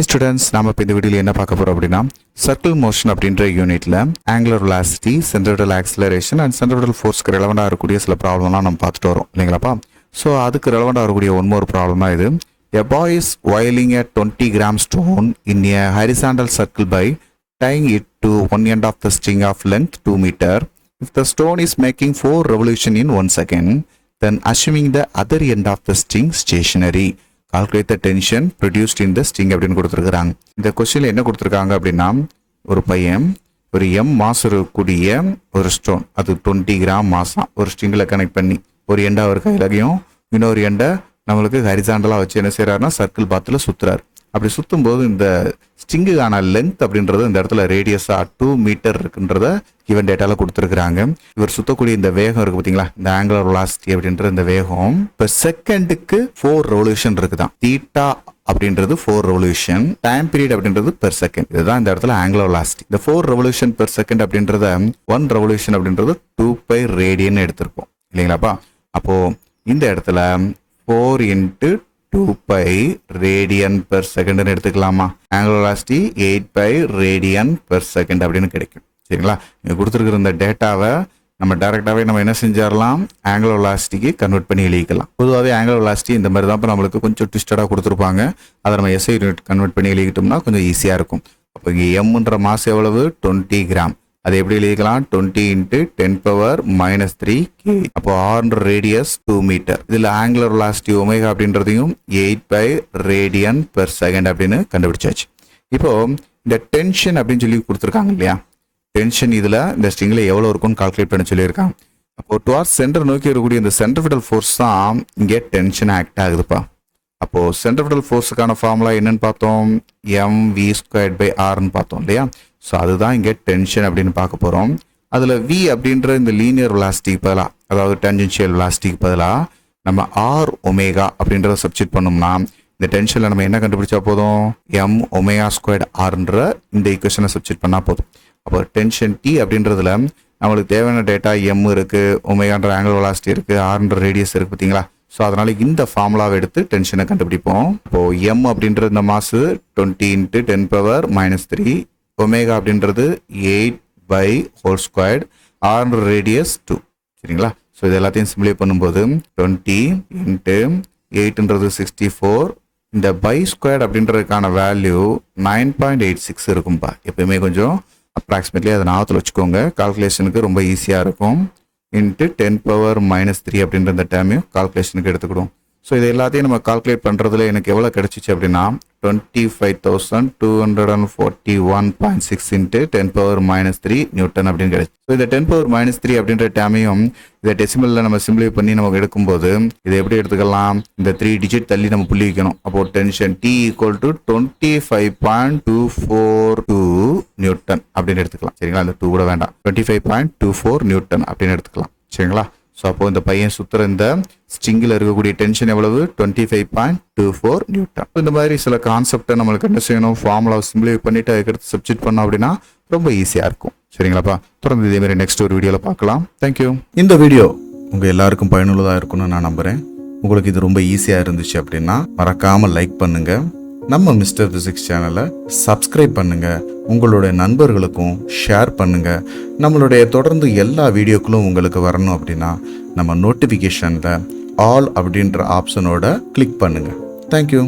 Hi students, நாம இந்த வீடியோல என்ன பார்க்க போறோம் அப்படினா circle motion அப்படிங்கற யூனிட்ல angular velocity, centripetal acceleration and centripetal force க்கு ரெலவெண்டா இருக்கக்கூடிய சில ப்ராப்ளம்லாம் நம்ம பார்த்துட்டு வரோம் இல்லைங்களாப்பா. சோ அதுக்கு ரெலவெண்டா இருக்கக்கூடிய one more problem தான் இது. A boy is whirling a 20 gram stone in a horizontal circle by tying it to one end of the string of length 2 meter. If the stone is making 4 revolutions in 1 second, then assuming the other end of the string stationary, calculate the tension produced in the string அப்படின்னு கொடுத்துருக்காங்க. இந்த கொஸ்டின்ல என்ன கொடுத்துருக்காங்க அப்படின்னா, ஒரு பையன் ஒரு m மாஸ் இருக்கக்கூடிய ஒரு ஸ்டோன், அது 20 கிராம் மாசா ஒரு ஸ்ட்ரிங்ல கனெக்ட் பண்ணி ஒரு எண்டா ஒரு கையிலையும் இன்னொரு எண்டை நம்மளுக்கு ஹரிசாண்டலா வச்சு என்ன செய்யறாருன்னா சர்க்கிள் பாத்துல சுத்துறாரு. அப்படி சுத்தும் போது இந்த ஸ்ட்ரிங்குக்கான லென்த் அப்படின்றது இந்த இடத்துல ரேடியஸா 2 மீட்டர் இருக்குன்றத கிவன் டேட்டால கொடுத்துருக்காங்க. இவர் சுத்தக்கூடிய இந்த வேகம் இருக்கு பாத்தீங்களா, இந்த ஆங்குலர் வெலாசிட்டி அப்படின்ற இந்த வேகம் இப்ப செகண்டுக்கு 4 ரெவல்யூஷன் இருக்குதான். தீட்டா அப்படின்றது 4 ரெவல்யூஷன், டைம் பீரியட் அப்படின்றது பெர் செகண்ட். இதுதான் இந்த இடத்துல ஆங்குலர் வெலாசிட்டி. இந்த 4 ரெவல்யூஷன் பெர் செகண்ட் அப்படின்றத 1 ரெவல்யூஷன் அப்படின்றது 2 பை ரேடியன் எடுத்திருப்போம் இல்லைங்களாப்பா. அப்போ இந்த இடத்துல 4 into 2 pi radian per second எடுத்துக்கலாமா. angular velocity 8 pi radian per second அப்படின்னு கிடைக்கும். சரிங்களா, இங்க கொடுத்துருக்கிற இந்த டேட்டாவை நம்ம டைரக்டாவே நம்ம என்ன செஞ்சிடலாம், angular velocityக்கு கன்வெர்ட் பண்ணி எழுதிக்கலாம். பொதுவாகவே angular velocity இந்த மாதிரி தான் நம்மளுக்கு கொஞ்சம் ட்விஸ்டடா கொடுத்துருப்பாங்க. அதை நம்ம SI யூனிட் கன்வெர்ட் பண்ணி எழுதிக்கிட்டோம்னா கொஞ்சம் ஈஸியா இருக்கும். அப்போ இங்க எம்ன்ற மாஸ் எவ்வளவு, 20 கிராம். அதை எப்படி எழுதிக்கலாம், 20 into 10 power minus 3 k. அப்போ r ரேடியஸ் 2 மீட்டர். இதுல ஆங்குலர் வெலாசிட்டி ஒமேகா அப்படின்றதையும் 8 by radian per second அப்படின்னு கண்டுபிடிச்சாச்சு. இப்போ இந்த டென்ஷன் அப்படின்னு சொல்லி கொடுத்துருக்காங்க இல்லையா, டென்ஷன் இதுல இந்த ஸ்ட்ரிங்ல எவ்வளவு இருக்கும்னு கால்குலேட் பண்ண சொல்லியிருக்காங்க. அப்போ டுவார்ட்ஸ் சென்டர் நோக்கி இருக்கக்கூடிய இந்த சென்ட்ரிபிட்டல் ஃபோர்ஸ் தான் இங்கே டென்ஷன் ஆக்ட் ஆகுதுப்பா. அப்போ சென்ட்ரிபிட்டல் ஃபோர்ஸுக்கான ஃபார்முலா என்னன்னு பார்த்தோம், mv²/r பார்த்தோம் இல்லையா. ஸோ அதுதான் இங்கே டென்ஷன் அப்படின்னு பார்க்க போகிறோம். அதில் v அப்படின்ற இந்த லீனியர் வெலாசிட்டிக்கு பதிலாக, அதாவது டேன்ஜென்ஷியல் வெலாசிட்டிக்கு பதிலாக நம்ம ஆர் ஒமேகா அப்படின்றத சப்ஸ்டிட் பண்ணோம்னா இந்த டென்ஷனில் நம்ம என்ன கண்டுபிடிச்சா போதும், m²r இந்த ஈக்குவேஷனை சப்ஸ்டிட் பண்ணால் போதும். அப்போ டென்ஷன் t அப்படின்றதுல நம்மளுக்கு தேவையான டேட்டா m இருக்கு, ஒமேகான்ற ஆங்குலர் வெலாசிட்டி இருக்கு, ஆர்ன்ற ரேடியஸ் இருக்கு பார்த்தீங்களா. ஸோ அதனால இந்த ஃபார்முலாவை எடுத்து டென்ஷனை கண்டுபிடிப்போம். இப்போ m அப்படின்ற இந்த மாசு 20 into 10 power minus 3, ஒமேகா அப்படின்றது 8 by whole squared, r radius 2. சரிங்களா. ஸோ இது எல்லாத்தையும் சிம்பிளை பண்ணும்போது 20 into 8ன்றது 64, இந்த பை ஸ்கொயர்ட் அப்படின்றதுக்கான வேல்யூ 9.86 இருக்கும்பா. எப்பயுமே கொஞ்சம் அப்ராக்சிமேட்லி அதை ஞாபகத்தில் வச்சுக்கோங்க, கால்குலேஷனுக்கு ரொம்ப ஈஸியாக இருக்கும். இன்ட்டு 10 power minus 3 அப்படின்ற இந்த டேர்மையும் கால்குலேஷனுக்கு எடுத்துக்கிடும். ஸோ இது எல்லாத்தையும் நம்ம கால்குலேட் பண்ணுறதுல எனக்கு எவ்வளோ கிடைச்சிச்சு அப்படின்னா 25,241.6 into 10 power minus 3 நியூட்டன் அப்படின்னு கிடைச்சு. ஸோ இந்த 10 power minus 3 அப்படின்ற டேமையும் இதை டெசிமலில் நம்ம சிம்பிளை பண்ணி நமக்கு எடுக்கும்போது இதை எப்படி எடுத்துக்கலாம், இந்த 3 டிஜிட் தள்ளி நம்ம புள்ளி வைக்கணும். அப்போ டென்ஷன் T = 25.242 நியூட்டன் அப்படின்னு எடுத்துக்கலாம். சரிங்களா, இந்த 2 கூட வேண்டாம், 25.24 நியூட்டன் அப்படின்னு எடுத்துக்கலாம். சரிங்களா. ஸோ அப்போ இந்த பையன் சுத்துற இந்த ஸ்ட்ரிங்கில் இருக்கக்கூடிய டென்ஷன் எவ்வளவு, 25.24 நியூட்டன். இந்த மாதிரி சில கான்செப்டை நம்மளுக்கு என்ன செய்யணும், ஃபார்முலாவை சிம்பிளை பண்ணிட்டு அதுக்கடுத்து சப்ஸ்டிட் பண்ணோம் அப்படின்னா ரொம்ப ஈஸியாக இருக்கும். சரிங்களாப்பா. தொடர்ந்து இதே மாதிரி நெக்ஸ்ட் ஒரு வீடியோவில் பார்க்கலாம். தேங்க்யூ. இந்த வீடியோ உங்கள் எல்லாருக்கும் பயனுள்ளதாக இருக்கும்னு நான் நம்புகிறேன். உங்களுக்கு இது ரொம்ப ஈஸியாக இருந்துச்சு அப்படின்னா மறக்காமல் லைக் பண்ணுங்க, நம்ம மிஸ்டர் பிசிக்ஸ் சேனலை சப்ஸ்கிரைப் பண்ணுங்க, உங்களுடைய நண்பர்களுக்கும் ஷேர் பண்ணுங்க. நம்மளுடைய தொடர்ந்து எல்லா வீடியோக்களும் உங்களுக்கு வரணும் அப்படின்னா நம்ம நோட்டிஃபிகேஷனில் ஆல் அப்படின்ற ஆப்ஷனோட கிளிக் பண்ணுங்க. தேங்க்யூ.